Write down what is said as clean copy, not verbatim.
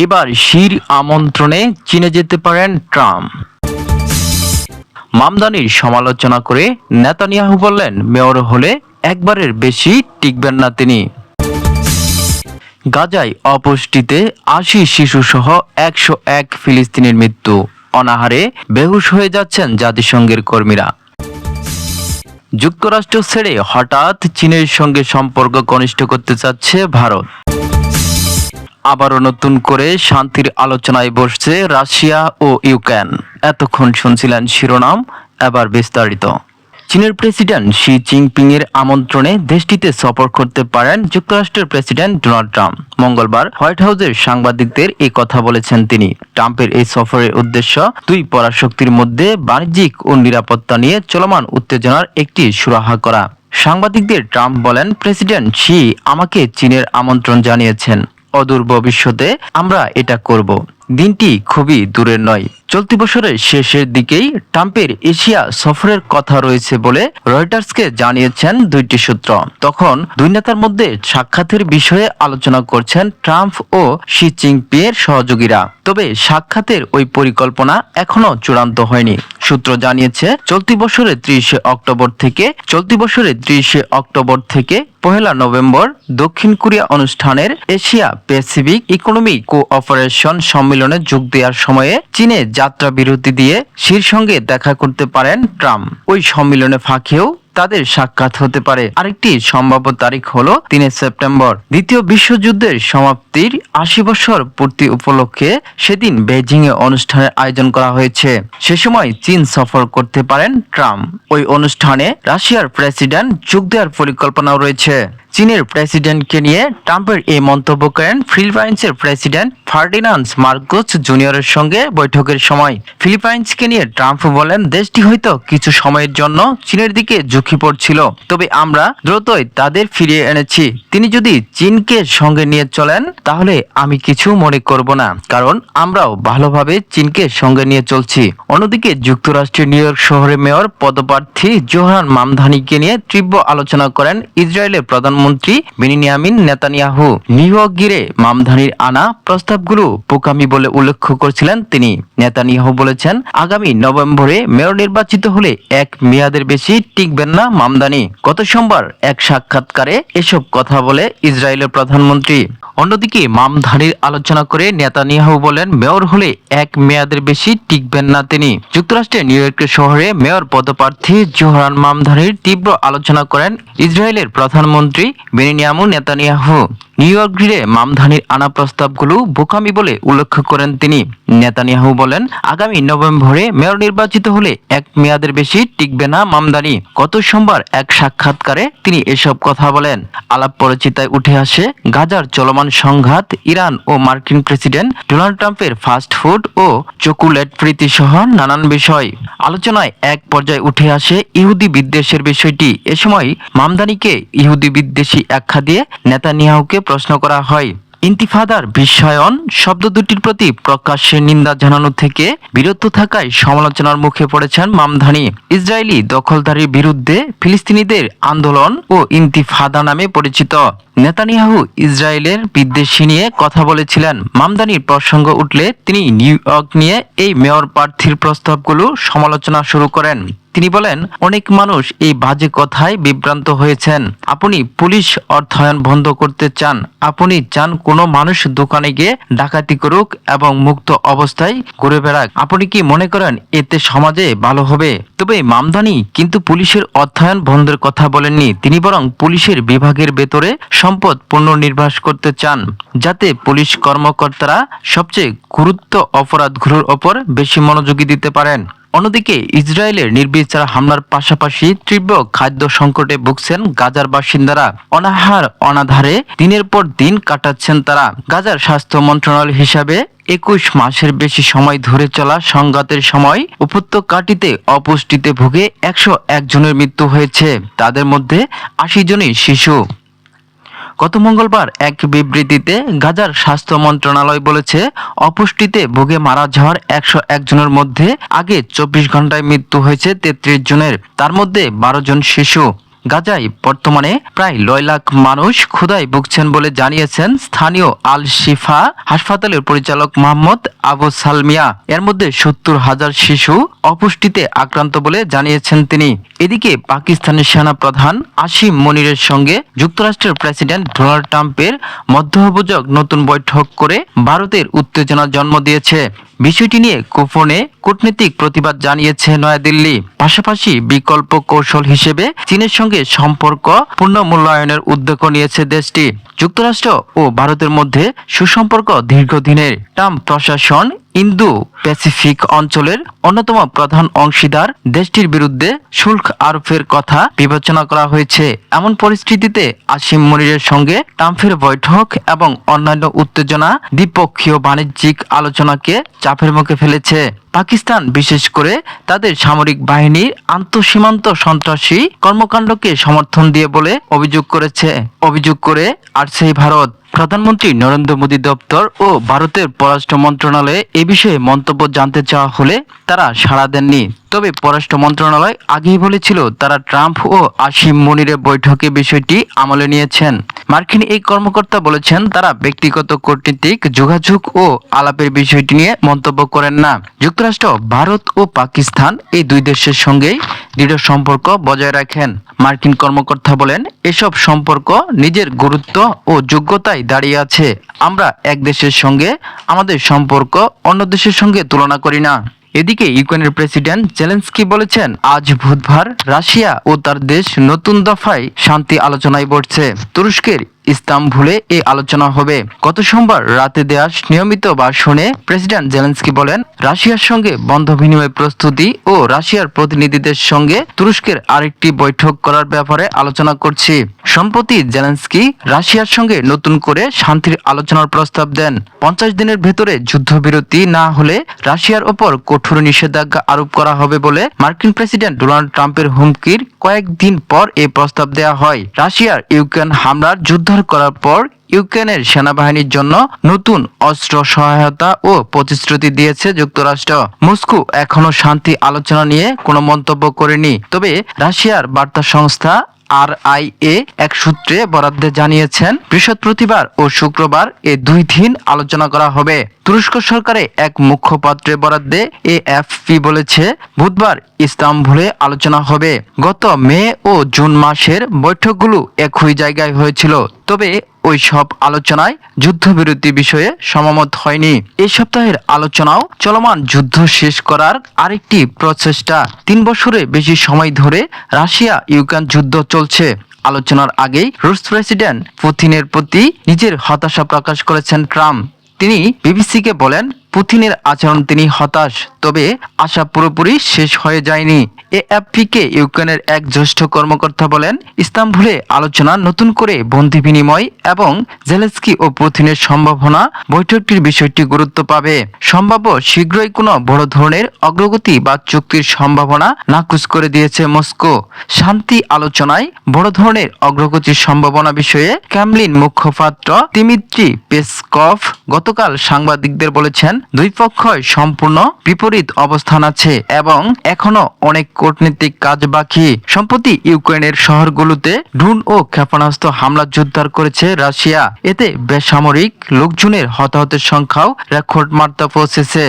এবার শির আমন্ত্রণে চীনে যেতে পারেন ট্রাম্প। মামদানির সমালোচনা করে নেতানিয়াহু বললেন, মেয়র হলে একবারের বেশি টিকবেন না তিনি। গাজায় অপুষ্টিতে ৮০ শিশুসহ ১০১ ফিলিস্তিনির মৃত্যু, অনাহারে বেহুশ হয়ে যাচ্ছেন জাতিসংঘের কর্মীরা। যুক্তরাষ্ট্র ছেড়ে হঠাৎ চীনের সঙ্গে সম্পর্ক ঘনিষ্ঠ করতে চাচ্ছে ভারত। আবারও নতুন করে শান্তির আলোচনায় বসছে রাশিয়া ও ইউক্রেন। এতক্ষণ শুনছিলেন শিরোনাম, এবার বিস্তারিত। চীনের প্রেসিডেন্ট শি জিনপিং এর আমন্ত্রণে দেশটিতে সফর করতে পারেন যুক্তরাষ্ট্রের প্রেসিডেন্ট ডোনাল্ড ট্রাম্প। মঙ্গলবার হোয়াইট হাউসের সাংবাদিকদের এই কথা বলেছেন তিনি। ট্রাম্পের এই সফরের উদ্দেশ্য দুই পরাশক্তির মধ্যে বাণিজ্যিক ও নিরাপত্তা নিয়ে চলমান উত্তেজনার একটি সুরাহা করা। সাংবাদিকদের ট্রাম্প বলেন, প্রেসিডেন্ট শি আমাকে চীনের আমন্ত্রণ জানিয়েছেন। অদূর ভবিষ্যতে আমরা এটা করব। দিনটি খুবই দূরের নয়। চলতি বছরের শেষের দিকেই ট্রাম্পের এশিয়া সফরের কথা রয়েছে বলে রয়টার্সকে জানিয়েছেন দুইটি সূত্র। তখন দুই নেতার মধ্যে সাক্ষাতের বিষয়ে আলোচনা করছেন ট্রাম্প ও শি জিনপিং এর সহযোগীরা। তবে সাক্ষাতের ওই পরিকল্পনা এখনো চূড়ান্ত হয়নি। সূত্র জানিয়েছে, চলতি বছরের ৩০ অক্টোবর থেকে ১ নভেম্বর দক্ষিণ কোরিয়া অনুষ্ঠানের এশিয়া প্যাসিফিক ইকোনমিক কোঅপারেশন সম্মেলনে যোগ দেওয়ার সময়ে চীনে যাত্রা বিরতি দিয়ে শির সঙ্গে দেখা করতে পারেন ট্রাম্প। ওই সম্মেলনে ফাঁকেও তাদের সাক্ষাৎ হতে পারে। আরেকটি সম্ভাব্য তারিখ হলো ৩ সেপ্টেম্বর। দ্বিতীয় বিশ্বযুদ্ধের সমাপ্তির ৮০ বছর পূর্তি উপলক্ষে সেদিন বেইজিং এ অনুষ্ঠানের আয়োজন করা হয়েছে। সে সময় চীন সফর করতে পারেন ট্রাম্প। ওই অনুষ্ঠানে রাশিয়ার প্রেসিডেন্ট যোগ দেওয়ার পরিকল্পনাও রয়েছে। চীনের প্রেসিডেন্টকে নিয়ে ট্রাম্পের এই মন্তব্য করেন ফিলিপাইন্সের প্রেসিডেন্ট ফার্ডিনান্ড মার্কোস জুনিয়রের সঙ্গে বৈঠকের সময়। ফিলিপাইন্সকে নিয়ে ট্রাম্প বলেন, দেশটি হয়তো কিছু সময়ের জন্য চীনের দিকে ঝুঁকি পড়ছিল, তবে আমরা দ্রুতই তাদের ফিরিয়ে এনেছি। তিনি যদি চীনকে সঙ্গে নিয়ে চলেন তাহলে আমি কিছু মনে করব না, কারণ আমরাও ভালোভাবে চীনকে সঙ্গে নিয়ে চলছি। অন্যদিকে যুক্তরাষ্ট্রের নিউ ইয়র্ক শহরে মেয়র পদপ্রার্থী জোহরান মামদানিকে নিয়ে তীব্র আলোচনা করেন ইসরায়েলের প্রধানমন্ত্রী বেনিয়ামিন নেতানিয়াহু। নিউ ইয়র্ক ঘিরে মামদানির আনা প্রস্তাবগুলো বোকামি বলে উল্লেখ করেছিলেন তিনি। নেতানিয়াহু বলেছেন, আগামী নভেম্বরে মেয়র নির্বাচিত হলে এক মেয়াদের বেশি টিকবেন না মামদানি। গত সোমবার এক সাক্ষাৎকারে এসব কথা বলে ইসরায়েলের প্রধানমন্ত্রী। অন্যদিকে মামদানির আলোচনা করে নেতানিয়াহু বলেন, মেয়র হলে এক মেয়াদের বেশি টিকবেন না তিনি। যুক্তরাষ্ট্রের নিউ ইয়র্ক শহরে মেয়র পদপ্রার্থী জোহরান মামদানির তীব্র আলোচনা করেন ইসরায়েলের প্রধানমন্ত্রী বেনিয়ামিন নেতানিয়াহু। নিউ ইয়র্ক ঘিরে মামদানির আনা প্রস্তাবগুলো বোকামি বলে উল্লেখ করেন তিনি। নেতানিয়াহু বলেন, আগামী নভেম্বরে মেয়র নির্বাচিত হলে এক মেয়াদের বেশি টিকবে না মামদানি। গত সোমবার এক সাক্ষাৎকারে তিনি এসব কথা বলেন। আলাপ পরিচিতায় উঠে আসে গাজার চলমান সংঘাত, ইরান ও মার্কিন প্রেসিডেন্ট ডোনাল্ড ট্রাম্পের ফাস্ট ফুড ও চকোলেট প্রীতি সহ নানান বিষয়। আলোচনায় এক পর্যায়ে উঠে আসে ইহুদি বিদ্বেষের বিষয়টি। এ সময় মামদানিকে ইহুদি বিদ্বেষী আখ্যা দিয়ে নেতানিয়াহুকে প্রশ্ন করা হয়। ইন্তিফাদার বিশ্বায়ন শব্দ দুটির প্রতি প্রকাশ্যে নিন্দা জানানো থেকে বিরত থাকায় সমালোচনার মুখে পড়েছেন মামদানি। ইসরায়েলি দখলদারির বিরুদ্ধে ফিলিস্তিনিদের আন্দোলন ও ইন্তিফাদা নামে পরিচিত। নেতানিয়াহু ইসরায়েলের বিদ্বেষী নিয়ে কথা বলেছিলেন। মামদানির প্রসঙ্গ উঠলে তিনি নিউ ইয়র্ক নিয়ে এই মেয়র প্রার্থীর প্রস্তাবগুলো সমালোচনা শুরু করেন। তিনি বলেন, অনেক মানুষ এই বাজে কথায় বিভ্রান্ত হয়েছেন। আপনি পুলিশ অর্থায়ন বন্ধ করতে চান, আপনি চান কোনো মানুষ দোকানে গিয়ে ডাকাতি করুক এবং মুক্ত অবস্থায় ঘুরে বেড়াক। আপনি কি মনে করেন এতে সমাজে ভালো হবে? তবে মামদানি কিন্তু পুলিশের অর্থায়ন বন্ধের কথা বলেননি। তিনি বরং পুলিশের বিভাগের ভেতরে সম্পদ পুনর্নির্বাস করতে চান, যাতে পুলিশ কর্মকর্তারা সবচেয়ে গুরুত্ব অপরাধগুলোর ওপর বেশি মনোযোগী দিতে পারেন। অন্যদিকে ইসরায়েলের নির্বিচার হামলার পাশাপাশি তীব্র খাদ্য সংকটে ভুগছেন গাজার বাসিন্দারা। অনাহার অনাধারে দিনের পর দিন কাটাচ্ছেন তারা। গাজার স্বাস্থ্য মন্ত্রণালয় হিসাবে ২১ মাসের বেশি সময় ধরে চলা সংঘাতের সময় উপত্যকাটিতে অপুষ্টিতে ভুগে ১০১ জনের মৃত্যু হয়েছে, তাদের মধ্যে ৮০ জনই শিশু। গত মঙ্গলবার এক বিবৃতিতে গাজার স্বাস্থ্য মন্ত্রণালয় বলেছে, অপুষ্টিতে ভুগে মারা যাওয়ার ১০১ জনের মধ্যে আগে ২৪ ঘন্টায় মৃত্যু হয়েছে ৩৩ জনের, তার মধ্যে ১২ জন শিশু। গাজায় বর্তমানে প্রায় 9 লাখ মানুষ ক্ষুধায় ভুগছেন বলে জানিয়েছেন স্থানীয় আল শিফা হাসপাতালের পরিচালক মোহাম্মদ আবু সালমিয়া। এর মধ্যে 70,000 শিশু অপুষ্টিতে আক্রান্ত বলে জানিয়েছেন তিনি। এদিকে পাকিস্তানের সেনা প্রধান আসিম মনিরের সঙ্গে যুক্তরাষ্ট্রের প্রেসিডেন্ট ডোনাল্ড ট্রাম্পের মধ্যপ্রযোজক নতুন বৈঠক করে ভারতের উত্তেজনা জন্ম দিয়েছে। বিষয়টি নিয়ে গোপনে কূটনৈতিক প্রতিবাদ জানিয়েছে নয়াদিল্লি। পাশাপাশি বিকল্প কৌশল হিসেবে চীনের সঙ্গে সম্পর্ক পুনর্মূল্যায়নের উদ্যোগ নিয়েছে দেশটি। যুক্তরাষ্ট্র ও ভারতের মধ্যে সুসম্পর্ক দীর্ঘদিনের। ট্রাম্প প্রশাসন ইন্দো প্যাসিফিক অঞ্চলের অন্যতম প্রধান অংশীদার দেশটির বিরুদ্ধে শুল্ক আরোপের কথা বিবেচনা করা হয়েছে। এমন পরিস্থিতিতে আসিম মনিরের সঙ্গে ট্রাম্পের বৈঠক এবং অন্যান্য উত্তেজনা দ্বিপক্ষীয় বাণিজ্যিক আলোচনাকে চাপের মুখে ফেলেছে। পাকিস্তান বিশেষ করে তাদের সামরিক বাহিনীর আন্তঃসীমান্ত সন্ত্রাসী কর্মকাণ্ডকে সমর্থন দিয়ে বলে অভিযোগ করে আসছে ভারত। প্রধানমন্ত্রী নরেন্দ্র মোদী দপ্তর ও ভারতের পররাষ্ট্র মন্ত্রণালয়ে এ বিষয়ে মন্তব্য জানতে চাওয়া হলে তারা সাড়া দেননি। তবে পররাষ্ট্র মন্ত্রণালয় আগেই বলেছিল তারা ট্রাম্প ও আসিম মনিরের বৈঠকে বিষয়টি আমলে নিয়েছেন। মার্কিন এই কর্মকর্তা বলেছেন তারা ব্যক্তিগত কূটনীতিক যোগাযোগ ও আলাপের বিষয়টি নিয়ে মন্তব্য করেন না। যুক্তরাষ্ট্র, ভারত ও পাকিস্তান এই দুই দেশের সঙ্গেই দৃঢ় সম্পর্ক বজায় রাখেন। মার্কিন কর্মকর্তা বলেন, এসব সম্পর্ক নিজের গুরুত্ব ও যোগ্যতায় দাঁড়িয়ে আছে। আমরা এক দেশের সঙ্গে আমাদের সম্পর্ক অন্য দেশের সঙ্গে তুলনা করি না। এদিকে ইউক্রেনের প্রেসিডেন্ট জেলেনস্কি বলেছেন আজ বুধবার রাশিয়া ও তার দেশ নতুন দফায় শান্তি আলোচনায় বসছে। তুরস্কের ইস্তাম্বুলে এই আলোচনা হবে। গত সোমবার রাতে দেয়া নিয়মিত ভাষণে প্রেসিডেন্ট জেলেনস্কি বলেন, রাশিয়ার সঙ্গে বন্ধ বিনিময় প্রস্তুতি ও রাশিয়ার প্রতিনিধিদের সঙ্গে তুরস্কের আরেকটি বৈঠক করার ব্যাপারে আলোচনা করছি। সম্প্রতি জেলেনস্কি রাশিয়ার সঙ্গে নতুন করে শান্তির আলোচনার প্রস্তাব দেন। 50 দিনের ভেতরে যুদ্ধবিরতি না হলে রাশিয়ার ওপর কঠোর নিষেধাজ্ঞা আরোপ করা হবে বলে মার্কিন প্রেসিডেন্ট ডোনাল্ড ট্রাম্পের হুমকির কয়েকদিন পর এই প্রস্তাব দেওয়া হয়। রাশিয়ার ইউক্রেন হামলার যুদ্ধ করার পর ইউক্রেনের সেনাবাহিনীর জন্য নতুন অস্ত্র সহায়তা ও প্রতিশ্রুতি দিয়েছে যুক্তরাষ্ট্র। মস্কো এখনো শান্তি আলোচনা নিয়ে কোনো মন্তব্য করেনি। তবে রাশিয়ার বার্তা সংস্থা RIA এক সূত্রে বরাদ্দে জানিয়েছেন বৃহস্পতিবার ও শুক্রবার এই 2 দিন আলোচনা করা হবে। তুরস্ক সরকারের এক মুখপাত্রের বরাদ্দে AFP বলেছে বুধবার ইস্তাম্বুলে আলোচনা হবে। গত মে ও জুন মাসের বৈঠকগুলো একই জায়গায় হয়েছিল, তবে ওই সব আলোচনায় যুদ্ধবিরতি বিষয়ে সমমত হয়নি। এই সপ্তাহের আলোচনাও চলমান যুদ্ধ শেষ করার আরেকটি প্রচেষ্টা। 3 বছরের বেশি সময় ধরে রাশিয়া ইউক্রেন যুদ্ধ চলছে। আলোচনার আগেই রুশ প্রেসিডেন্ট পুতিনের প্রতি নিজের হতাশা প্রকাশ করেছেন ট্রাম্প। তিনি বিবিসিকে বলেন, পুতিনের আচরণ তিনি হতাশ, তবে আশা পুরোপুরি শেষ হয়ে যায়নি। AFP-কে ইউক্রেনের এক জ্যেষ্ঠ কর্মকর্তা বলেন, ইস্তাম্বুলে আলোচনা নতুন করে বন্দি বিনিময় এবং জেলেনস্কি ও পুতিনের সম্ভাবনা বৈঠকটির বিষয়টি গুরুত্ব পাবে। সম্ভাব্য শীঘ্রই কোনো বড় ধরনের অগ্রগতি বা চুক্তির সম্ভাবনা নাকচ করে দিয়েছে মস্কো। শান্তি আলোচনায় বড় ধরনের অগ্রগতির সম্ভাবনা বিষয়ে ক্রেমলিন মুখপাত্র দিমিত্রি পেসকভ গতকাল সাংবাদিকদের বলেছেন, দুই পক্ষই সম্পূর্ণ বিপরীত অবস্থান আছে এবং এখনো অনেক কূটনৈতিক কাজ বাকি। সম্প্রতি ইউক্রেনের শহরগুলোতে ড্রোন ও ক্ষেপণাস্ত্র হামলা জোরদার করেছে রাশিয়া। এতে বেসামরিক লোকজনের হতাহতের সংখ্যাও রেকর্ড মাত্রা পৌঁছেছে।